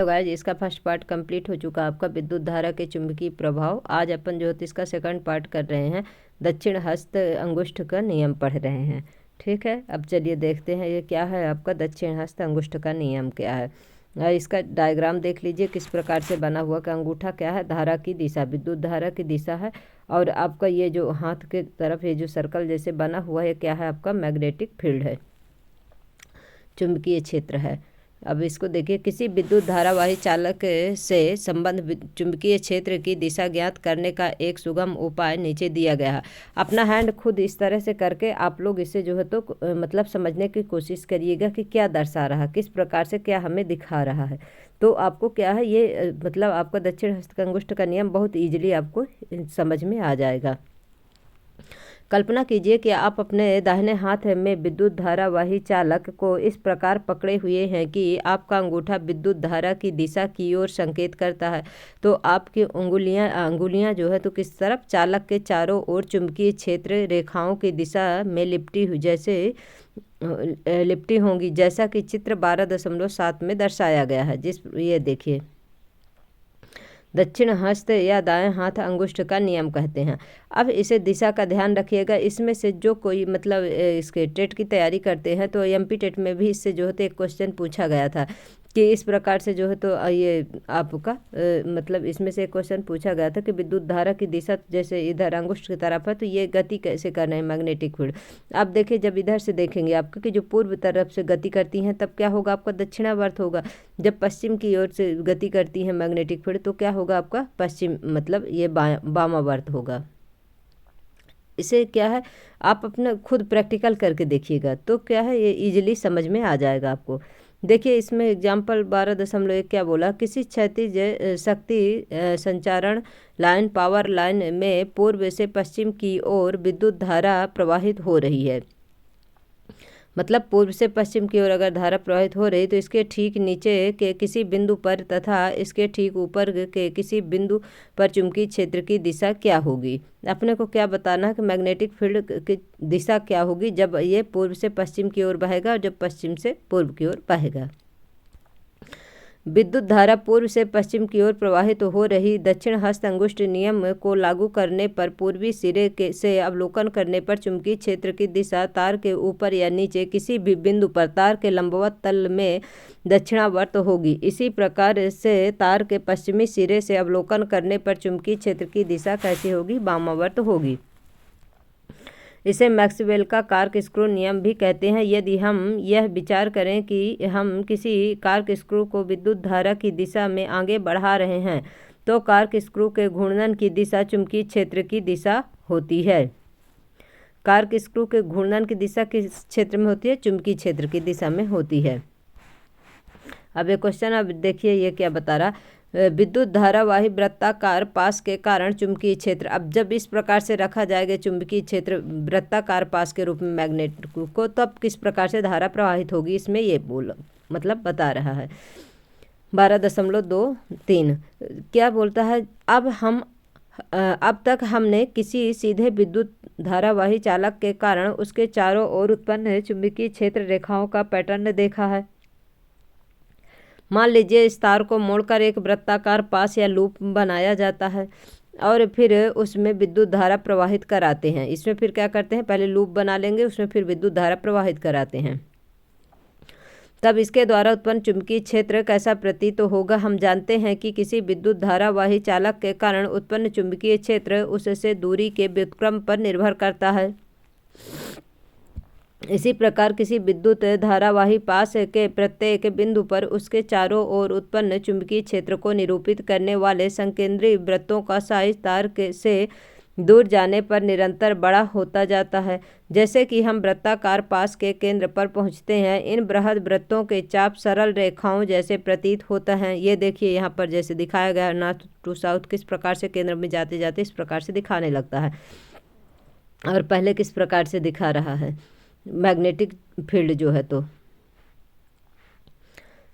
तो गाइस इसका first part complete हो चुका आपका विद्युत धारा के चुंबकीय प्रभाव। आज अपन जो है इसका सेकंड पार्ट कर रहे हैं, दक्षिण हस्त अंगुष्ठ का नियम पढ़ रहे हैं। ठीक है, अब चलिए देखते हैं ये क्या है आपका दक्षिण हस्त अंगुष्ठ का नियम क्या है। इसका डायग्राम देख लीजिए किस प्रकार से बना हुआ कि अंगूठा क्या है, धारा की दिशा, विद्युत धारा की दिशा है। और आपका ये जो हाथ के तरफ ये जो सर्कल जैसे बना हुआ है क्या है आपका मैग्नेटिक फील्ड है, चुंबकीय क्षेत्र है। अब इसको देखिए, किसी विद्युत धारावाही चालक से संबंध चुंबकीय क्षेत्र की दिशा ज्ञात करने का एक सुगम उपाय नीचे दिया गया है। अपना हैंड खुद इस तरह से करके आप लोग इसे जो है तो मतलब समझने की कोशिश करिएगा कि क्या दर्शा रहा, किस प्रकार से क्या हमें दिखा रहा है। तो आपको क्या है ये मतलब आपका दक्षिण हस्त अंगुष्ठ का नियम बहुत ईजिली आपको समझ में आ जाएगा। कल्पना कीजिए कि आप अपने दाहिने हाथ में विद्युत धारावाही चालक को इस प्रकार पकड़े हुए हैं कि आपका अंगूठा विद्युत धारा की दिशा की ओर संकेत करता है। तो आपकी अंगुलियां जो है तो किस तरफ, चालक के चारों ओर चुंबकीय क्षेत्र रेखाओं की दिशा में लिपटी होंगी, जैसा कि चित्र 12.7 में दर्शाया गया है। ये देखिए दक्षिण हस्त या दाएं हाथ अंगुष्ठ का नियम कहते हैं। अब इसे दिशा का ध्यान रखिएगा। इसमें से जो कोई मतलब इसके टेट की तैयारी करते हैं तो एमपी टेट में भी इससे जो है तो एक क्वेश्चन पूछा गया था कि इस प्रकार से जो है तो ये आपका मतलब इसमें से एक क्वेश्चन पूछा गया था कि विद्युत धारा की दिशा जैसे इधर अंगुष्ठ की तरफ है तो ये गति कैसे करना है मैग्नेटिक फील्ड। आप देखिए जब इधर से देखेंगे आपका कि जो पूर्व तरफ से गति करती हैं तब क्या होगा आपका दक्षिणावर्त होगा। जब पश्चिम की ओर से गति करती है मैग्नेटिक फील्ड तो क्या होगा आपका पश्चिम, मतलब ये वामावर्त होगा। इसे क्या है आप अपना खुद प्रैक्टिकल करके देखिएगा तो क्या है ये इजीली समझ में आ जाएगा आपको। देखिए इसमें एग्जाम्पल 12.1 क्या बोला, किसी क्षैतिज शक्ति संचारण लाइन पावर लाइन में पूर्व से पश्चिम की ओर विद्युत धारा प्रवाहित हो रही है। मतलब पूर्व से पश्चिम की ओर अगर धारा प्रवाहित हो रही तो इसके ठीक नीचे के किसी बिंदु पर तथा इसके ठीक ऊपर के किसी बिंदु पर चुंबकीय क्षेत्र की दिशा क्या होगी। अपने को क्या बताना है कि मैग्नेटिक फील्ड की दिशा क्या होगी जब ये पूर्व से पश्चिम की ओर बहेगा और जब पश्चिम से पूर्व की ओर बहेगा। विद्युत धारा पूर्व से पश्चिम की ओर प्रवाहित हो रही दक्षिण हस्त अंगुष्ठ नियम को लागू करने पर पूर्वी सिरे से अवलोकन करने पर चुंबकीय क्षेत्र की दिशा तार के ऊपर या नीचे किसी भी बिंदु पर तार के लंबवत तल में दक्षिणावर्त होगी। इसी प्रकार से तार के पश्चिमी सिरे से अवलोकन करने पर चुंबकीय क्षेत्र की दिशा कैसी होगी, वामावर्त होगी। इसे मैक्सवेल का कार्क स्क्रू नियम भी कहते हैं। यदि हम यह विचार करें कि हम किसी कार्क स्क्रू को विद्युत धारा की दिशा में आगे बढ़ा रहे हैं तो कार्क स्क्रू के घूर्णन की दिशा चुंबकीय क्षेत्र की दिशा होती है। कार्क स्क्रू के घूर्णन की दिशा किस क्षेत्र में होती है, चुंबकीय क्षेत्र की दिशा में होती है। अब ये क्वेश्चन अब देखिए ये क्या बता रहा, विद्युत धारावाही वृत्ताकार पास के कारण चुंबकीय क्षेत्र। अब जब इस प्रकार से रखा जाएगा चुंबकीय क्षेत्र वृत्ताकार पास के रूप में मैग्नेट को, तब किस प्रकार से धारा प्रवाहित होगी, इसमें ये मतलब बता रहा है। 12.23 क्या बोलता है, अब तक हमने किसी सीधे विद्युत धारावाही चालक के कारण उसके चारों ओर उत्पन्न चुंबकीय क्षेत्र रेखाओं का पैटर्न देखा है। मान लीजिए इस तार को मोड़कर एक वृत्ताकार पास या लूप बनाया जाता है और फिर उसमें विद्युत धारा प्रवाहित कराते हैं। इसमें फिर क्या करते हैं, पहले लूप बना लेंगे, उसमें फिर विद्युत धारा प्रवाहित कराते हैं। तब इसके द्वारा उत्पन्न चुंबकीय क्षेत्र कैसा प्रतीत होगा। हम जानते हैं कि किसी विद्युत धारावाही चालक के कारण उत्पन्न चुंबकीय क्षेत्र उससे दूरी के व्युत्क्रम पर निर्भर करता है। इसी प्रकार किसी विद्युत धारावाही पास के प्रत्येक बिंदु पर उसके चारों ओर उत्पन्न चुंबकीय क्षेत्र को निरूपित करने वाले संकेंद्रीय वृत्तों का साइज तार से दूर जाने पर निरंतर बड़ा होता जाता है। जैसे कि हम वृत्ताकार पास के केंद्र पर पहुंचते हैं, इन बृहद वृत्तों के चाप सरल रेखाओं जैसे प्रतीत होता है। ये देखिए यहाँ पर जैसे दिखाया गया नॉर्थ टू साउथ किस प्रकार से केंद्र में जाते जाते इस प्रकार से दिखाने लगता है, और पहले किस प्रकार से दिखा रहा है मैग्नेटिक फील्ड जो है। तो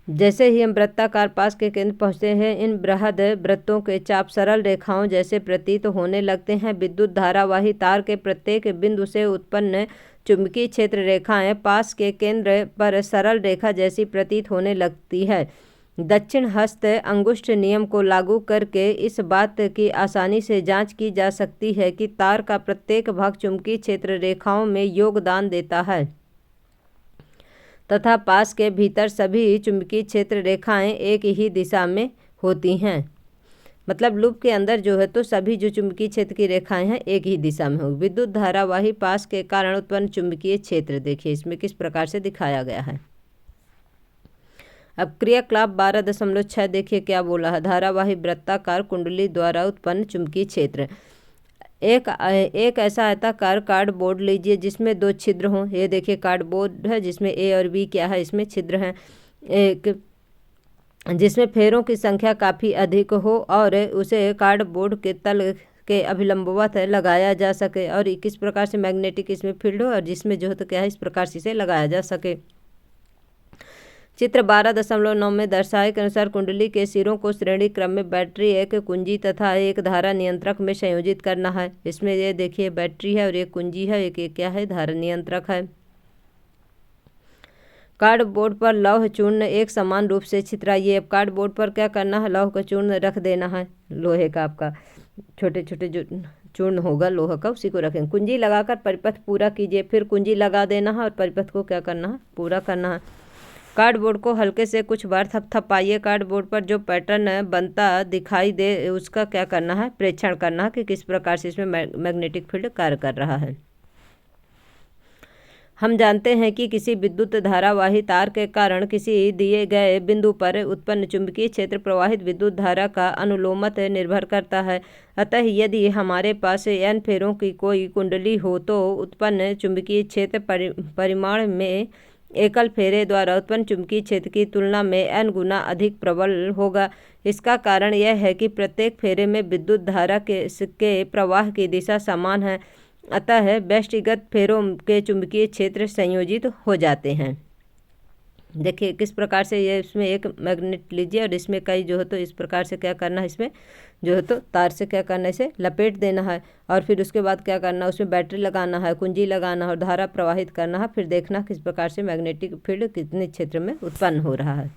जैसे ही हम वृत्ताकार पास के केंद्र पहुंचते हैं, इन बृहद वृत्तों के चाप सरल रेखाओं जैसे प्रतीत होने लगते हैं। विद्युत धारावाही तार के प्रत्येक बिंदु से उत्पन्न चुंबकीय क्षेत्र रेखाएं पास के केंद्र पर सरल रेखा जैसी प्रतीत होने लगती है। दक्षिण हस्त अंगुष्ठ नियम को लागू करके इस बात की आसानी से जांच की जा सकती है कि तार का प्रत्येक भाग चुंबकीय क्षेत्र रेखाओं में योगदान देता है तथा पास के भीतर सभी चुंबकीय क्षेत्र रेखाएं एक ही दिशा में होती हैं। मतलब लूप के अंदर जो है तो सभी जो चुंबकीय क्षेत्र की रेखाएं हैं एक ही दिशा में होगी। विद्युत धारावाही पास के कारण उत्पन्न चुंबकीय क्षेत्र देखिए इसमें किस प्रकार से दिखाया गया है। अब क्रियाकलाप 12.6 देखिए क्या बोला है। धारावाही वृत्ताकार कुंडली द्वारा उत्पन्न चुंबकीय क्षेत्र। एक ऐसा आयताकार कार्डबोर्ड लीजिए जिसमें 2 छिद्र हों। ये देखिए कार्डबोर्ड है जिसमें ए और बी क्या है, इसमें छिद्र हैं। एक जिसमें फेरों की संख्या काफ़ी अधिक हो और उसे कार्डबोर्ड के तल के अभिलंबवत लगाया जा सके और किस प्रकार से मैग्नेटिक इसमें फील्ड हो और जिसमें जो है तो क्या है इस प्रकार से इसे लगाया जा सके। चित्र 12.9 में दर्शाए के अनुसार कुंडली के सिरों को श्रेणी क्रम में बैटरी, एक कुंजी तथा एक धारा नियंत्रक में संयोजित करना है। इसमें ये देखिए बैटरी है और एक कुंजी है, एक क्या है धारा नियंत्रक है। कार्डबोर्ड पर लौह चूर्ण एक समान रूप से छितराइए। अब कार्डबोर्ड पर क्या करना है, लौह का चूर्ण रख देना है। लोहे का आपका छोटे छोटे जो चूर्ण होगा लोहा का उसी को रखेंगे। कुंजी लगाकर परिपथ पूरा कीजिए। फिर कुंजी लगा देना है और परिपथ को क्या करना है, पूरा करना है। कार्डबोर्ड को हल्के से कुछ बार थपथपाइए। कार्डबोर्ड पर जो पैटर्न बनता दिखाई दे उसका क्या करना है, प्रेक्षण करना है कि किस प्रकार से इसमें मैग्नेटिक फील्ड कार्य कर रहा है। हम जानते हैं कि किसी विद्युत धारावाही तार के कारण किसी दिए गए बिंदु पर उत्पन्न चुंबकीय क्षेत्र प्रवाहित विद्युत धारा का अनुलोमत निर्भर करता है। अतः यदि हमारे पास n फेरों की कोई कुंडली हो तो उत्पन्न चुंबकीय क्षेत्र परिमाण में एकल फेरे द्वारा उत्पन्न चुंबकीय क्षेत्र की तुलना में n गुना अधिक प्रबल होगा। इसका कारण यह है कि प्रत्येक फेरे में विद्युत धारा के प्रवाह की दिशा समान है, अतः व्यष्टिगत फेरों के चुंबकीय क्षेत्र संयोजित हो जाते हैं। देखिए किस प्रकार से ये इसमें एक मैग्नेट लीजिए और इसमें कई जो है तो इस प्रकार से क्या करना है, इसमें जो है तो तार से क्या करना है, इसे लपेट देना है और फिर उसके बाद क्या करना है, उसमें बैटरी लगाना है, कुंजी लगाना है और धारा प्रवाहित करना है। फिर देखना किस प्रकार से मैग्नेटिक फील्ड कितने क्षेत्र में उत्पन्न हो रहा है।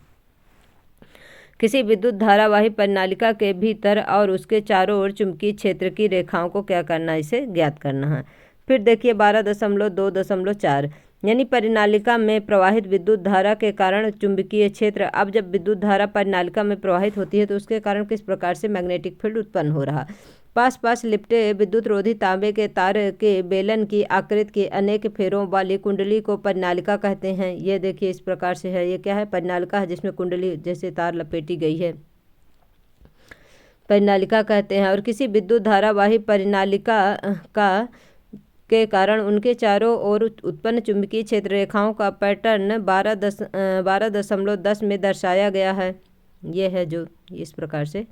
किसी विद्युत धारावाही प्रणालिका के भीतर और उसके चारों ओर चुंबकीय क्षेत्र की रेखाओं को क्या करना है, इसे ज्ञात करना है। फिर देखिए 12.2.4 यानी प्रणालिका में प्रवाहित विद्युत धारा के कारण चुंबकीय क्षेत्र। अब जब विद्युत धारा प्रणालिका में प्रवाहित होती है तो उसके कारण किस प्रकार से मैग्नेटिक फील्ड उत्पन्न हो रहा। पास लिपटे विद्युत रोधी तांबे के तार के बेलन की आकृति के अनेक फेरों वाली कुंडली को प्रणालिका कहते हैं। ये देखिए इस प्रकार से है, ये क्या है, प्रणालिका है जिसमें कुंडली जैसे तार लपेटी गई है, प्रणालिका कहते हैं। और किसी विद्युत धारावाही प्रणालिका का के कारण उनके चारों ओर उत्पन्न चुंबकीय क्षेत्र रेखाओं का पैटर्न 12.10 में दर्शाया गया है। ये है जो इस प्रकार से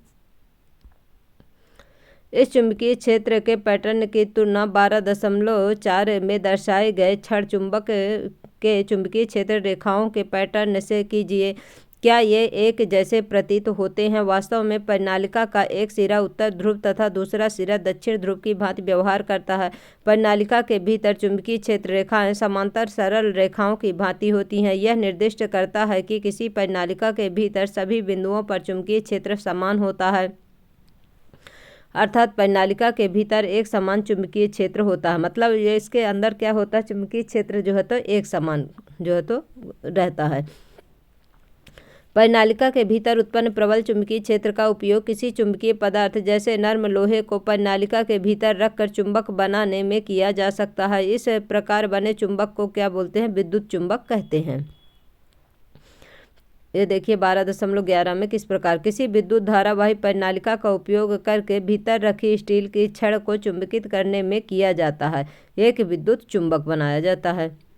इस चुंबकीय क्षेत्र के पैटर्न की तुलना 12.4 में दर्शाए गए क्षण चुंबक के चुंबकीय क्षेत्र रेखाओं के पैटर्न से कीजिए। क्या ये एक जैसे प्रतीत होते हैं? वास्तव में प्रणालिका का एक सिरा उत्तर ध्रुव तथा दूसरा सिरा दक्षिण ध्रुव की भांति व्यवहार करता है। प्रणालिका के भीतर चुंबकीय क्षेत्र रेखाएं समांतर सरल रेखाओं की भांति होती हैं। यह निर्दिष्ट करता है कि किसी प्रणालिका के भीतर सभी बिंदुओं पर चुंबकीय क्षेत्र समान होता है, अर्थात प्रणालिका के भीतर एक समान चुंबकीय क्षेत्र होता है। मतलब ये इसके अंदर क्या होता है, चुंबकीय क्षेत्र जो है तो एक समान जो है तो रहता है। प्रणालिका के भीतर उत्पन्न प्रबल चुंबकीय क्षेत्र का उपयोग किसी चुंबकीय पदार्थ जैसे नर्म लोहे को प्रणालिका के भीतर रखकर चुंबक बनाने में किया जा सकता है। इस प्रकार बने चुंबक को क्या बोलते हैं, विद्युत चुंबक कहते हैं। ये देखिए 12.11 में किस प्रकार किसी विद्युत धारावाही प्रणालिका का उपयोग करके भीतर रखी स्टील की छड़ को चुंबकित करने में किया जाता है, एक विद्युत चुंबक बनाया जाता है।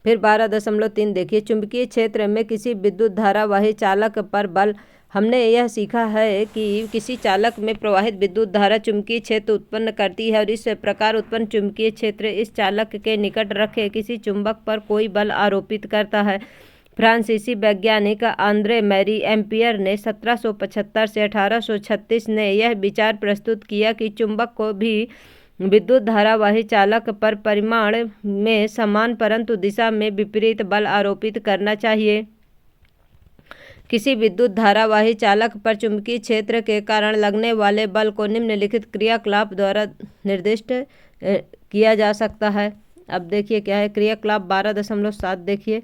फिर 12.3 देखिए चुंबकीय क्षेत्र में किसी विद्युत धारावाही चालक पर बल। हमने यह सीखा है कि किसी चालक में प्रवाहित विद्युत धारा चुंबकीय क्षेत्र उत्पन्न करती है और इस प्रकार उत्पन्न चुंबकीय क्षेत्र इस चालक के निकट रखे किसी चुंबक पर कोई बल आरोपित करता है। फ्रांसीसी वैज्ञानिक आंद्रे मैरी एम्पियर ने 1775 से 1836 ने यह विचार प्रस्तुत किया कि चुंबक को भी विद्युत धारावाही चालक पर परिमाण में समान परंतु दिशा में विपरीत बल आरोपित करना चाहिए। किसी विद्युत धारावाही चालक पर चुंबकीय क्षेत्र के कारण लगने वाले बल को निम्नलिखित क्रियाकलाप द्वारा निर्दिष्ट किया जा सकता है। अब देखिए क्या है क्रियाकलाप 12.7। देखिए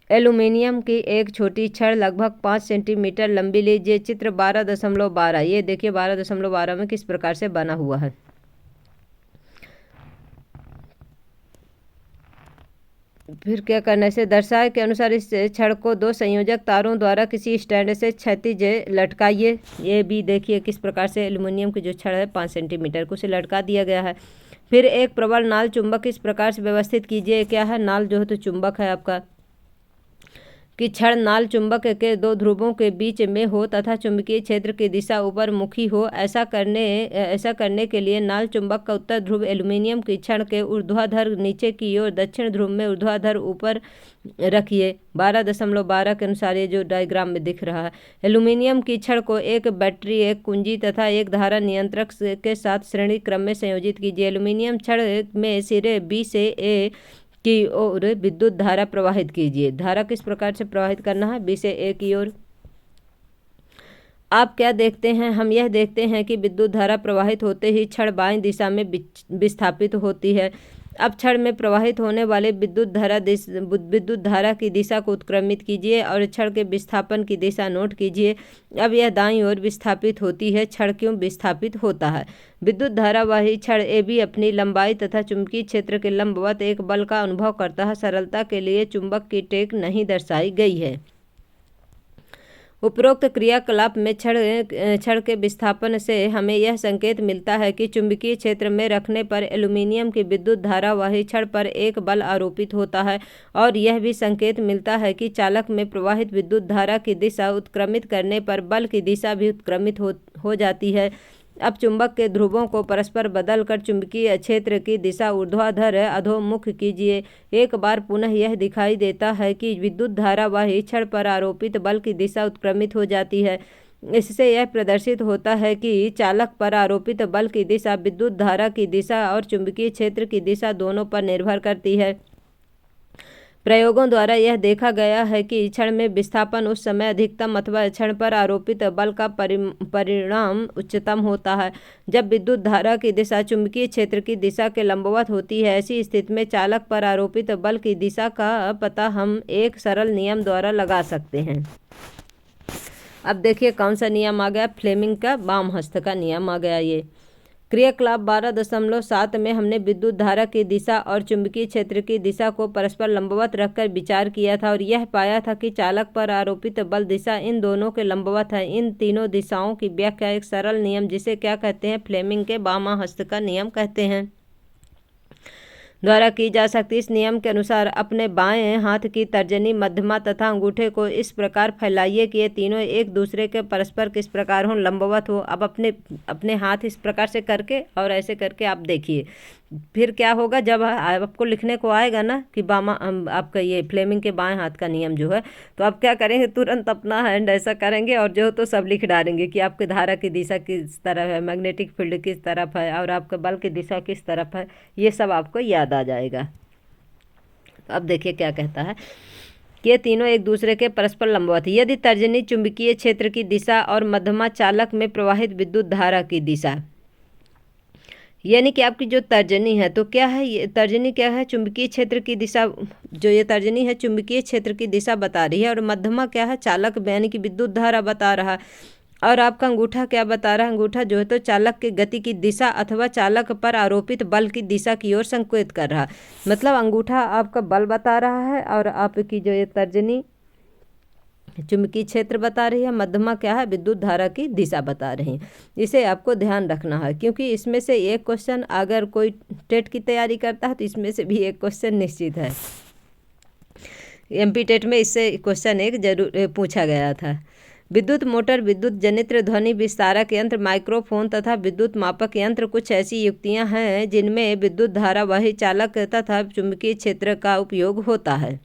एल्यूमीनियम की एक छोटी छड़ लगभग 5 सेंटीमीटर लंबी लीजिए। चित्र 12.12। ये देखिए 12.12 में किस प्रकार से बना हुआ है। फिर क्या करना है, दर्शाए के अनुसार इस छड़ को 2 संयोजक तारों द्वारा किसी स्टैंड से क्षैतिज लटकाइए। ये भी देखिए किस प्रकार से एल्यूमीनियम की जो छड़ है 5 सेंटीमीटर को उसे लटका दिया गया है। फिर एक प्रबल नाल चुंबक इस प्रकार से व्यवस्थित कीजिए। क्या है, नाल जो है तो चुंबक है आपका, कि छड़ नाल चुंबक के 2 ध्रुवों के बीच में हो तथा चुंबकीय क्षेत्र की दिशा ऊपर मुखी हो। ऐसा करने के लिए नाल चुंबक का उत्तर ध्रुव एल्यूमीनियम की छड़ के ऊर्ध्वाधर नीचे की ओर, दक्षिण ध्रुव में ऊर्ध्वाधर ऊपर रखिए। 12.12 के अनुसार ये जो डायग्राम में दिख रहा है, एल्यूमीनियम की छड़ को एक बैटरी, एक कुंजी तथा एक धारा नियंत्रक के साथ श्रेणी क्रम में संयोजित कीजिए। एल्यूमीनियम छड़ में सिरे बी से ए की ओर विद्युत धारा प्रवाहित कीजिए। धारा किस प्रकार से प्रवाहित करना है, बी से ए की ओर। आप क्या देखते हैं, हम यह देखते हैं कि विद्युत धारा प्रवाहित होते ही छड़ बाएं दिशा में विस्थापित होती है। अब छड़ में प्रवाहित होने वाले विद्युत धारा की दिशा को उत्क्रमित कीजिए और छड़ के विस्थापन की दिशा नोट कीजिए। अब यह दाईं ओर विस्थापित होती है। छड़ क्यों विस्थापित होता है? विद्युत धारावाही छड़ ए बी अपनी लंबाई तथा चुंबकीय क्षेत्र के लंबवत एक बल का अनुभव करता है। सरलता के लिए चुंबक की टेक नहीं दर्शाई गई है। उपरोक्त क्रियाकलाप में छड़ के विस्थापन से हमें यह संकेत मिलता है कि चुंबकीय क्षेत्र में रखने पर एल्यूमीनियम की विद्युत धारावाही छड़ पर एक बल आरोपित होता है, और यह भी संकेत मिलता है कि चालक में प्रवाहित विद्युत धारा की दिशा उत्क्रमित करने पर बल की दिशा भी उत्क्रमित हो जाती है। अब चुंबक के ध्रुवों को परस्पर बदलकर चुंबकीय क्षेत्र की दिशा ऊर्ध्वाधर अधोमुख कीजिए। एक बार पुनः यह दिखाई देता है कि विद्युत धारावाही छड़ पर आरोपित बल की दिशा उत्क्रमित हो जाती है। इससे यह प्रदर्शित होता है कि चालक पर आरोपित बल की दिशा विद्युत धारा की दिशा और चुंबकीय क्षेत्र की दिशा दोनों पर निर्भर करती है। प्रयोगों द्वारा यह देखा गया है कि छड़ में विस्थापन उस समय अधिकतम अथवा छड़ पर आरोपित बल का परिणाम उच्चतम होता है जब विद्युत धारा की दिशा चुंबकीय क्षेत्र की दिशा के लंबवत होती है। ऐसी स्थिति में चालक पर आरोपित बल की दिशा का पता हम एक सरल नियम द्वारा लगा सकते हैं। अब देखिए कौन सा नियम आ गया, फ्लेमिंग का वाम हस्त का नियम आ गया। ये क्रियाकलाप 12.7 में हमने विद्युत धारा की दिशा और चुंबकीय क्षेत्र की दिशा को परस्पर लंबवत रखकर विचार किया था और यह पाया था कि चालक पर आरोपित बल दिशा इन दोनों के लंबवत है। इन तीनों दिशाओं की व्याख्या एक सरल नियम जिसे क्या कहते हैं, फ्लेमिंग के वामा हस्त का नियम कहते हैं, द्वारा की जा सकती। इस नियम के अनुसार अपने बाएं हाथ की तर्जनी, मध्यमा तथा अंगूठे को इस प्रकार फैलाइए कि ये तीनों एक दूसरे के परस्पर किस प्रकार हो, लंबवत हो। अब अपने हाथ इस प्रकार से करके और ऐसे करके आप देखिए, फिर क्या होगा जब आपको लिखने को आएगा ना कि बामा आपका ये फ्लेमिंग के बाएं हाथ का नियम जो है, तो आप क्या करेंगे, तुरंत अपना हैंड ऐसा करेंगे और जो तो सब लिख डालेंगे कि आपकी धारा की दिशा किस तरफ है, मैग्नेटिक फील्ड किस तरफ है और आपका बल की दिशा किस तरफ है, ये सब आपको याद आ जाएगा। अब देखिए क्या कहता है, ये तीनों एक दूसरे के परस्पर लंबवत है। यदि तर्जनी चुंबकीय क्षेत्र की दिशा और मध्यमा चालक में प्रवाहित विद्युत धारा की दिशा, यानी कि आपकी जो तर्जनी है तो क्या है, ये तर्जनी क्या है, चुंबकीय क्षेत्र की दिशा, जो ये तर्जनी है चुंबकीय क्षेत्र की दिशा बता रही है, और मध्यमा क्या है, चालक यानी कि विद्युत धारा बता रहा है, और आपका अंगूठा क्या बता रहा है, अंगूठा जो है तो चालक की गति की दिशा अथवा चालक पर आरोपित बल की दिशा की ओर संकेत कर रहा है। मतलब अंगूठा आपका बल बता रहा है और आपकी जो ये तर्जनी चुंबकीय क्षेत्र बता रही है, मध्यमा क्या है, विद्युत धारा की दिशा बता रही है। इसे आपको ध्यान रखना है क्योंकि इसमें से एक क्वेश्चन अगर कोई टेट की तैयारी करता है तो इसमें से भी एक क्वेश्चन निश्चित है। एमपी टेट में इससे क्वेश्चन एक जरूर पूछा गया था। विद्युत मोटर, विद्युत जनित्र, ध्वनि विस्तारक यंत्र, माइक्रोफोन तथा विद्युत मापक यंत्र कुछ ऐसी युक्तियां हैं जिनमें विद्युत धारावाही चालक तथा चुंबकीय क्षेत्र का उपयोग होता है।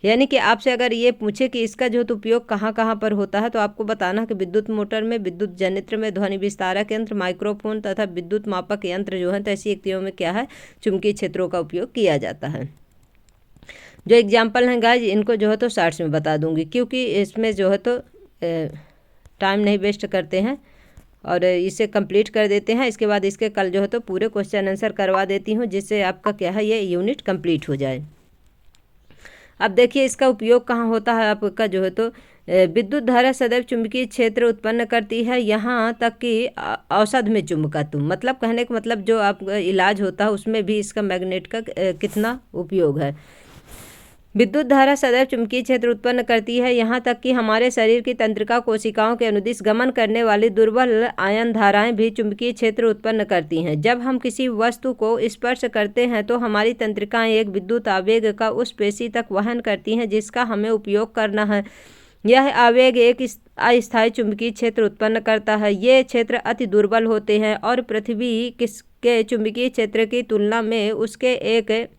यानी कि आपसे अगर ये पूछे कि इसका जो है तो उपयोग कहाँ कहाँ पर होता है, तो आपको बताना कि विद्युत मोटर में, विद्युत जनित्र में, ध्वनि विस्तारक यंत्र, माइक्रोफोन तथा विद्युत मापक यंत्र जो है तो ऐसी युक्तियों में क्या है, चुंबकीय क्षेत्रों का उपयोग किया जाता है। जो एग्जाम्पल हैं गाइज, इनको जो है तो शॉर्ट्स में बता दूंगी, क्योंकि इसमें जो है तो टाइम नहीं वेस्ट करते हैं और इसे कंप्लीट कर देते हैं। इसके बाद इसके कल जो है तो पूरे क्वेश्चन आंसर करवा देती हूँ, जिससे आपका क्या है ये यूनिट कंप्लीट हो जाए। अब देखिए इसका उपयोग कहाँ होता है आपका जो है तो विद्युत धारा सदैव चुंबकीय क्षेत्र उत्पन्न करती है, यहाँ तक कि औषध में चुंबकत्व, मतलब कहने का मतलब जो आपका इलाज होता है उसमें भी इसका मैग्नेट का कितना उपयोग है। विद्युत धारा सदैव चुंबकीय क्षेत्र उत्पन्न करती है, यहाँ तक कि हमारे शरीर की तंत्रिका कोशिकाओं के अनुदिश गमन करने वाली दुर्बल आयन धाराएं भी चुंबकीय क्षेत्र उत्पन्न करती हैं। जब हम किसी वस्तु को स्पर्श करते हैं तो हमारी तंत्रिकाएं एक विद्युत आवेग का उस पेशी तक वहन करती हैं जिसका हमें उपयोग करना है। यह आवेग एक अस्थायी चुंबकीय क्षेत्र उत्पन्न करता है। ये क्षेत्र अति दुर्बल होते हैं और पृथ्वी के चुंबकीय क्षेत्र की तुलना में उसके एक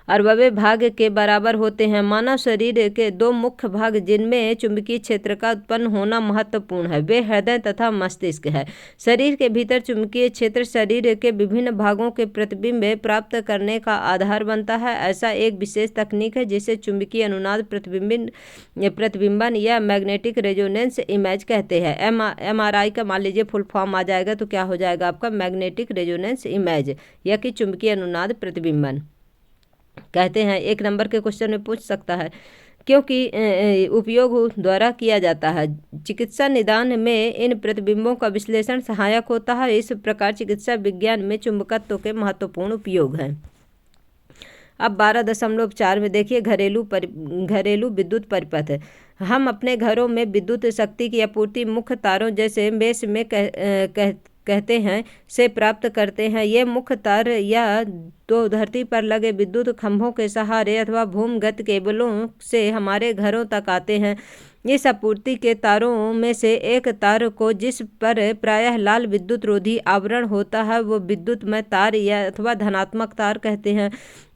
अरबवें भाग के बराबर होते हैं। मानव शरीर के दो मुख्य भाग जिनमें चुंबकीय क्षेत्र का उत्पन्न होना महत्वपूर्ण है, वे हृदय तथा मस्तिष्क है। शरीर के भीतर चुंबकीय क्षेत्र शरीर के विभिन्न भागों के प्रतिबिंब प्राप्त करने का आधार बनता है। ऐसा एक विशेष तकनीक है जिसे चुंबकीय अनुनाद प्रतिबिंबन या मैग्नेटिक रेजोनेंस इमेज कहते हैं। MRI का मान लीजिए फुल फॉर्म आ जाएगा तो क्या हो जाएगा आपका, मैग्नेटिक रेजोनेंस इमेज या कि चुंबकीय अनुनाद प्रतिबिंबन कहते हैं। एक नंबर के क्वेश्चन में पूछ सकता है, क्योंकि उपयोग द्वारा किया जाता है। चिकित्सा निदान में इन प्रतिबिंबों का विश्लेषण सहायक होता है। इस प्रकार चिकित्सा विज्ञान में चुंबकत्व के महत्वपूर्ण उपयोग हैं। अब 12.4 में देखिए घरेलू विद्युत परिपथ। हम अपने घरों में विद्युत शक्ति की आपूर्ति मुख्य तारों जैसे मेष में कहते हैं से प्राप्त करते हैं। ये मुख्य तार या तो धरती पर लगे विद्युत खंभों के सहारे अथवा भूमिगत केबलों से हमारे घरों तक आते हैं। इस आपूर्ति के तारों में से एक तार को जिस पर प्रायः लाल विद्युत रोधी आवरण होता है वो विद्युतमय तार या अथवा धनात्मक तार कहते हैं।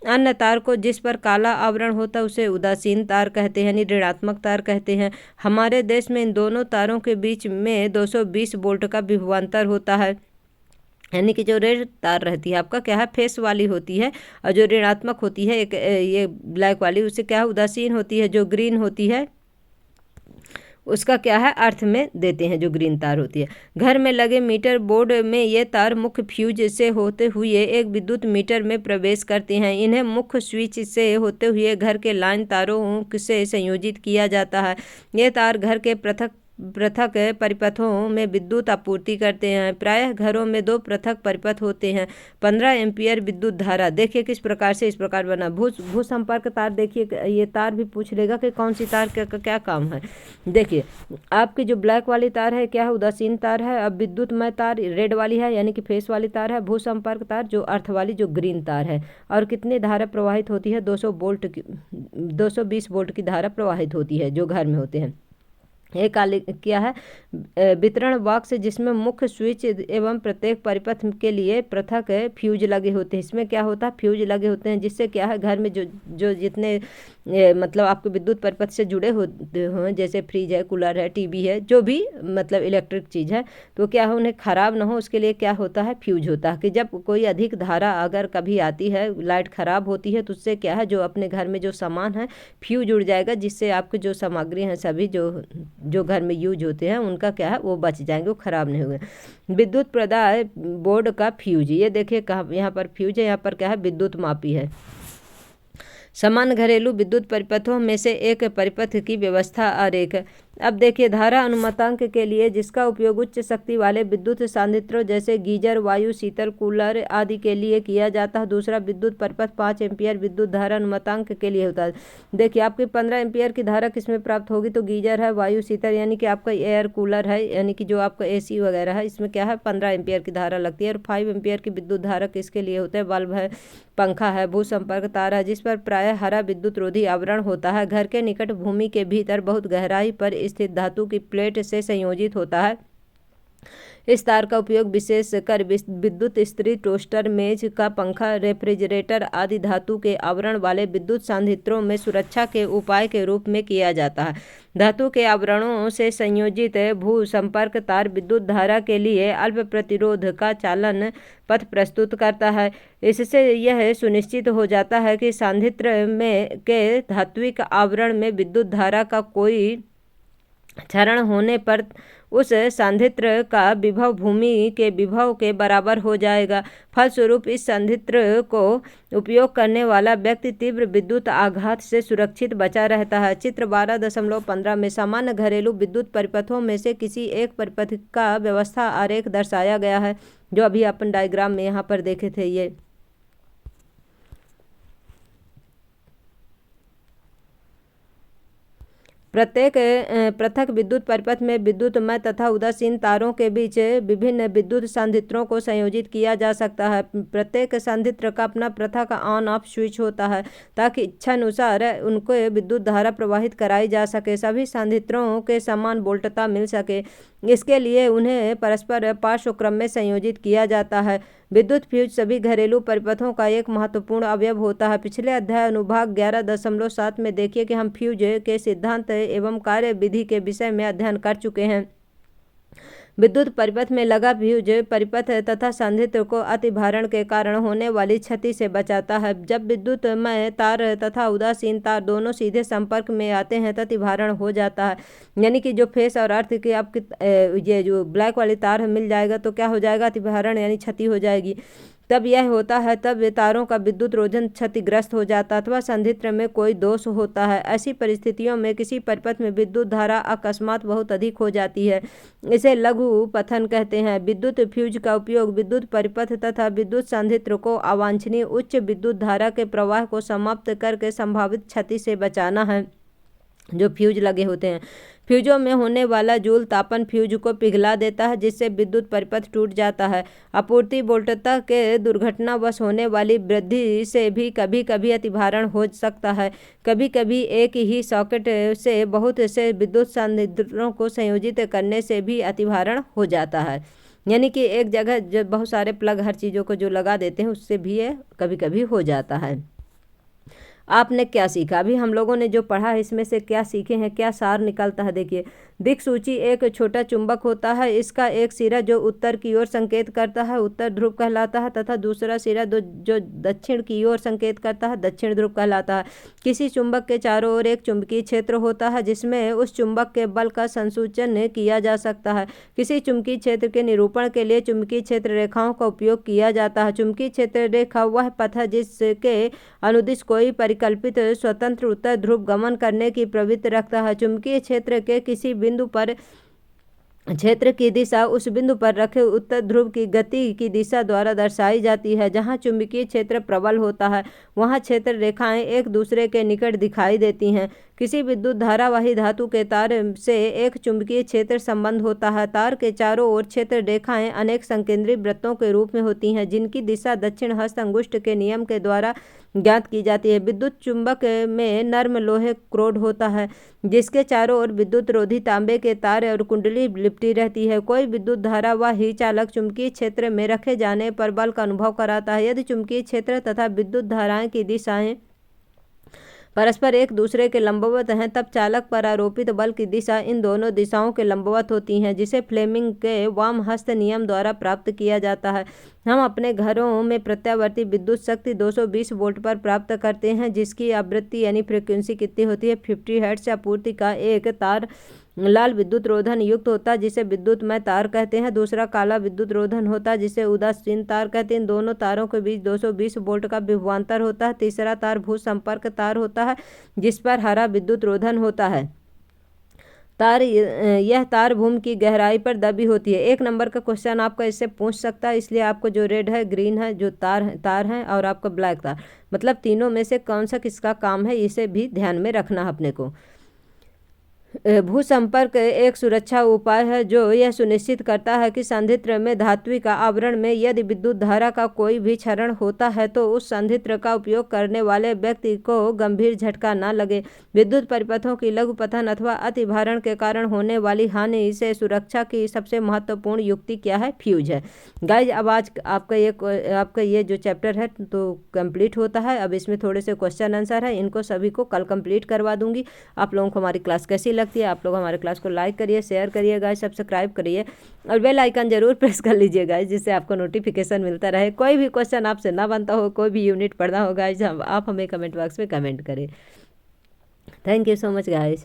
अन्य तार को जिस पर काला आवरण होता है उसे उदासीन तार कहते हैं, यानी ऋणात्मक तार कहते हैं। हमारे देश में इन दोनों तारों के बीच में 220 वोल्ट का विभवांतर होता है, यानी कि जो रेड तार रहती है आपका क्या है, फेस वाली होती है, और जो ऋणात्मक होती है एक ये ब्लैक वाली उसे क्या है, उदासीन होती है। जो ग्रीन होती है उसका क्या है, अर्थ में देते हैं जो ग्रीन तार होती है। घर में लगे मीटर बोर्ड में ये तार मुख्य फ्यूज से होते हुए एक विद्युत मीटर में प्रवेश करते हैं। इन्हें मुख्य स्विच से होते हुए घर के लाइन तारों से संयोजित किया जाता है। ये तार घर के पृथक परिपथों में विद्युत आपूर्ति करते हैं। प्रायः घरों में 2 पृथक परिपथ होते हैं। 15 एम्पियर विद्युत धारा देखिए किस प्रकार से इस प्रकार बना। भू संपर्क तार, देखिए ये तार भी पूछ लेगा कि कौन सी तार का क्या काम है। देखिए आपकी जो ब्लैक वाली तार है क्या है, उदासीन तार है। अब विद्युतमय तार रेड वाली है, यानी कि फेस वाली तार है। भू संपर्क तार जो अर्थ वाली जो ग्रीन तार है। और कितनी धारा प्रवाहित होती है, 220 वोल्ट की धारा प्रवाहित होती है जो घर में होते हैं। एक क्या है, वितरण बॉक्स जिसमें मुख्य स्विच एवं प्रत्येक परिपथ के लिए पृथक फ्यूज लगे होते हैं। इसमें क्या होता है, फ्यूज लगे होते हैं, जिससे क्या है घर में जो जितने मतलब आपके विद्युत परिपथ से जुड़े होते हैं, जैसे फ्रिज है, कूलर है, टीवी है, जो भी मतलब इलेक्ट्रिक चीज़ है, तो क्या है उन्हें ख़राब ना हो उसके लिए क्या होता है, फ्यूज होता है। कि जब कोई अधिक धारा अगर कभी आती है, लाइट ख़राब होती है, तो उससे क्या है जो अपने घर में जो सामान है फ्यूज उड़ जाएगा, जिससे आपके जो सामग्री हैं सभी जो घर में यूज होते हैं उनका क्या है वो बच जाएंगे, वो खराब नहीं होंगे। विद्युत प्रदाय बोर्ड का फ्यूज, ये देखिए कहाँ, यहाँ पर फ्यूज है, यहाँ पर क्या है विद्युत मापी है। समान घरेलू विद्युत परिपथों में से एक परिपथ की व्यवस्था आरेख। अब देखिए धारा अनुमतांक के लिए जिसका उपयोग उच्च शक्ति वाले विद्युत सांद्रित्रों जैसे गीजर, वायु शीतल, कूलर आदि के लिए किया जाता है। दूसरा विद्युत परिपथ 5 एम्पियर विद्युत धारा अनुमतांक के लिए होता है। देखिए आपकी 15 एम्पियर की धारा किसमें प्राप्त होगी, तो गीजर है, वायु शीतल यानी कि आपका एयर कूलर है, यानी कि जो आपका AC वगैरह है, इसमें क्या है 15 एम्पियर की धारा लगती है। और 5 एम्पियर की विद्युत धारा किसके लिए होता है, बल्ब है, पंखा है, भू संपर्क तार है जिस पर प्रायः हरा विद्युत रोधी आवरण होता है। घर के निकट भूमि के भीतर बहुत गहराई पर स्थित धातु की प्लेट से संयोजित होता है। इस तार का उपयोग विशेषकर विद्युत इस्त्री, टोस्टर, मेज का पंखा, रेफ्रिजरेटर आदि धातु के आवरण वाले विद्युत संयंत्रों में सुरक्षा के उपाय के रूप में किया जाता है। धातु के आवरणों से संयोजित भू संपर्क तार विद्युत धारा के लिए अल्प प्रतिरोध का चालन पथ प्रस्तुत करता है। इससे यह सुनिश्चित हो जाता है कि संयंत्र में के धात्विक आवरण में विद्युत धारा का कोई क्षरण होने पर उस संयंत्र का विभव भूमि के विभव के बराबर हो जाएगा। फलस्वरूप इस संयंत्र को उपयोग करने वाला व्यक्ति तीव्र विद्युत आघात से सुरक्षित बचा रहता है। चित्र 12.15 में सामान्य घरेलू विद्युत परिपथों में से किसी एक परिपथ का व्यवस्था आरेख दर्शाया गया है, जो अभी अपन डायग्राम में यहाँ पर देखे थे। ये प्रत्येक पृथक विद्युत परिपथ में विद्युतमय तथा उदासीन तारों के बीच विभिन्न विद्युत संयंत्रों को संयोजित किया जा सकता है। प्रत्येक संयंत्र का अपना पृथक ऑन ऑफ स्विच होता है ताकि इच्छानुसार उनको विद्युत धारा प्रवाहित कराई जा सके, सभी संयंत्रों के समान वोल्टता मिल सके। इसके लिए उन्हें परस्पर पार्श्वक्रम में संयोजित किया जाता है। विद्युत फ्यूज सभी घरेलू परिपथों का एक महत्वपूर्ण अवयव होता है। पिछले अध्याय अनुभाग 11.7 में देखिए कि हम फ्यूज के सिद्धांत एवं कार्य विधि के विषय में अध्ययन कर चुके हैं। विद्युत परिपथ में लगा फ्यूज परिपथ तथा संयंत्र को अतिभारण के कारण होने वाली क्षति से बचाता है। जब विद्युतमय तार तथा उदासीन तार दोनों सीधे संपर्क में आते हैं तो अतिभारण हो जाता है, यानी कि जो फेस और अर्थ की आपकी ये जो ब्लैक वाली तार मिल जाएगा तो क्या हो जाएगा, अतिभारण यानी क्षति हो जाएगी। तब यह होता है तब तारों का विद्युत रोधन क्षतिग्रस्त हो जाता अथवा संयंत्र में कोई दोष होता है। ऐसी परिस्थितियों में किसी परिपथ में विद्युत धारा अकस्मात बहुत अधिक हो जाती है, इसे लघु पतन कहते हैं। विद्युत फ्यूज का उपयोग विद्युत परिपथ तथा विद्युत संयंत्र को अवांछनीय उच्च विद्युत धारा के प्रवाह को समाप्त करके संभावित क्षति से बचाना है। जो फ्यूज लगे होते हैं, फ्यूजों में होने वाला जूल तापन फ्यूज को पिघला देता है, जिससे विद्युत परिपथ टूट जाता है। आपूर्ति वोल्टता के दुर्घटनावश होने वाली वृद्धि से भी कभी कभी अतिभारण हो सकता है। कभी कभी एक ही सॉकेट से बहुत से विद्युत संयंत्रों को संयोजित करने से भी अतिभारण हो जाता है, यानी कि एक जगह जो बहुत सारे प्लग हर चीज़ों को जो लगा देते हैं उससे भी ये कभी कभी हो जाता है। आपने क्या सीखा? अभी हम लोगों ने जो पढ़ा है इसमें से क्या सीखे हैं, क्या सार निकलता है? देखिए, दिक्सूची एक छोटा चुंबक होता है। इसका एक सिरा जो उत्तर की ओर संकेत करता है उत्तर ध्रुव कहलाता है तथा दूसरा सिरा जो दक्षिण की ओर संकेत करता है दक्षिण ध्रुव कहलाता है। किसी चुंबक के चारों ओर एक चुंबकीय क्षेत्र होता है जिसमें उस चुंबक के बल का संसूचन किया जा सकता है। किसी चुंबकीय क्षेत्र के निरूपण के लिए चुंबकीय क्षेत्र रेखाओं का उपयोग किया जाता है। चुंबकीय क्षेत्र रेखा वह पथ है जिसके अनुदिश कोई परिकल्पित स्वतंत्र उत्तर ध्रुव गमन करने की प्रवृत्ति रखता है। चुंबकीय क्षेत्र के किसी बिंदु पर क्षेत्र की दिशा उस बिंदु पर रखे उत्तर ध्रुव की गति की दिशा द्वारा दर्शाई जाती है। जहां चुंबकीय क्षेत्र प्रबल होता है वहां क्षेत्र रेखाएं एक दूसरे के निकट दिखाई देती हैं। किसी विद्युत धारावाही धातु के तार से एक चुंबकीय क्षेत्र संबंध होता है। तार के चारों ओर क्षेत्र रेखाएं अनेक संकेंद्रित वृत्तों के रूप में होती हैं जिनकी दिशा दक्षिण हस्त अंगुष्ठ के नियम के द्वारा ज्ञात की जाती है। विद्युत चुंबक में नर्म लोहे क्रोड होता है जिसके चारों ओर विद्युत रोधी तांबे के तार और कुंडली लिपटी रहती है। कोई विद्युत धारावाही चालक चुंबकीय क्षेत्र में रखे जाने पर बल का अनुभव कराता है। यदि चुंबकीय क्षेत्र तथा विद्युत धाराएं की दिशाएं परस्पर एक दूसरे के लंबवत हैं तब चालक पर आरोपित बल की दिशा इन दोनों दिशाओं के लंबवत होती हैं, जिसे फ्लेमिंग के वाम हस्त नियम द्वारा प्राप्त किया जाता है। हम अपने घरों में प्रत्यावर्ती विद्युत शक्ति 220 वोल्ट पर प्राप्त करते हैं जिसकी आवृत्ति यानी फ्रीक्वेंसी कितनी होती है 50 हर्ट्ज। आपूर्ति का एक तार लाल विद्युत रोधन युक्त होता है जिसे विद्युतमय तार कहते हैं। दूसरा काला विद्युत रोधन होता है जिसे उदासीन तार कहते हैं। इन दोनों तारों के बीच 220 वोल्ट का विभवांतर होता है। तीसरा तार भू संपर्क तार होता है जिस पर हरा विद्युत रोधन होता है। यह तार भूमि की गहराई पर दबी होती है। 1 नंबर का क्वेश्चन आपका इससे पूछ सकता है, इसलिए आपको जो रेड है, ग्रीन है, जो तार है और आपका ब्लैक तार, मतलब तीनों में से कौन सा किसका काम है इसे भी ध्यान में रखना है अपने को। भूसंपर्क एक सुरक्षा उपाय है जो यह सुनिश्चित करता है कि संयंत्र में धात्विक आवरण में यदि विद्युत धारा का कोई भी क्षरण होता है तो उस संयंत्र का उपयोग करने वाले व्यक्ति को गंभीर झटका न लगे। विद्युत परिपथों की लघुपतन अथवा अतिभारण के कारण होने वाली हानि से सुरक्षा की सबसे महत्वपूर्ण युक्ति क्या है? फ्यूज है। गाइज, अब आज आपका ये जो चैप्टर है तो कंप्लीट होता है। अब इसमें थोड़े से क्वेश्चन आंसर है, इनको सभी को कल कंप्लीट करवा दूंगी। आप लोगों को हमारी क्लास कैसी लगती है? आप लोग हमारे क्लास को लाइक करिए, शेयर करिए गाइज, सब्सक्राइब करिए और बेल आइकन जरूर प्रेस कर लीजिए गाइज, जिससे आपको नोटिफिकेशन मिलता रहे। कोई भी क्वेश्चन आपसे ना बनता हो, कोई भी यूनिट पढ़ना हो गाइज, आप हमें कमेंट बॉक्स में कमेंट करें। Thank you so much guys.